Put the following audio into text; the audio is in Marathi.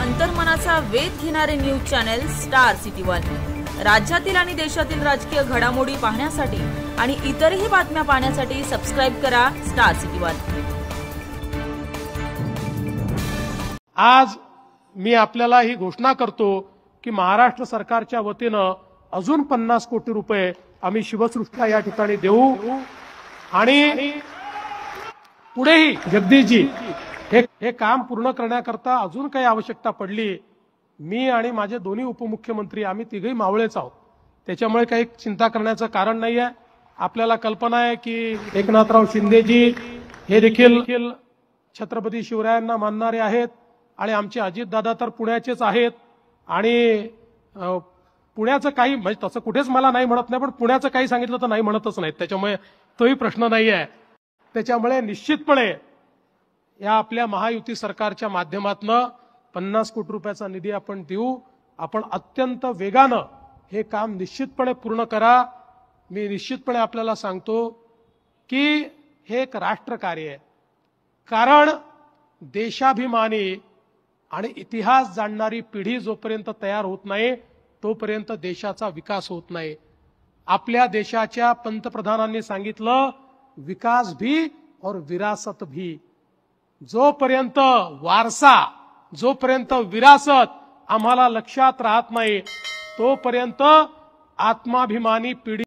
अंतर्मनाचा वेध घेणारे news channel star city one. राज्यातील आणि देशातील राजकीय घडामोडी पाहण्यासाठी आणि इतरही बातम्या पाहण्यासाठी सबस्क्राइब करा स्टार सिटी वन। आज मी आपल्याला ही घोषणा करतो की महाराष्ट्र सरकारच्या वतीने अजून 50 कोटी रुपये आम्ही शिवसृष्टीला या ठिकाणी देऊ आणि पुढेही जगदीशजी हे काम पूर्ण करण्याकरता अजून काही आवश्यकता पडली, मी आणि माझे दोन्ही उपमुख्यमंत्री आम्ही तिघही मावळेच आहोत, त्याच्यामुळे काही चिंता करण्याचं कारण नाहीये। आपल्याला कल्पना आहे की एकनाथराव शिंदेजी हे देखील छत्रपती शिवरायांना मानणारे आहेत आणि आमचे अजितदादा तर पुण्याचेच आहेत आणि पुण्याचं काही म्हणजे तसं कुठेच मला नाही म्हणत नाही, पण पुण्याचं काही सांगितलं तर नाही म्हणतच नाहीत, त्याच्यामुळे तोही प्रश्न नाहीये। त्याच्यामुळे निश्चितपणे या आपल्या महायुती सरकारच्या माध्यमातून 50 कोटी रुपयाचा निधी आपण देऊ। आपण अत्यंत वेगानं हे काम निश्चितपणे पूर्ण करा। मी निश्चितपणे आपल्याला सांगतो की हे एक राष्ट्रकार्य आहे, कारण देशाभिमानी आणि इतिहास जाणणारी पिढी जोपर्यंत तयार होत नाही तोपर्यंत देशाचा विकास होत नाही। आपल्या देशाच्या पंतप्रधानांनी सांगितलं, विकास भी और विरासत भी। जोपर्यंत वारसा, जोपर्यंत विरासत आम्हाला लक्षात राहत नाही तोपर्यंत आत्माभिमानी पिढी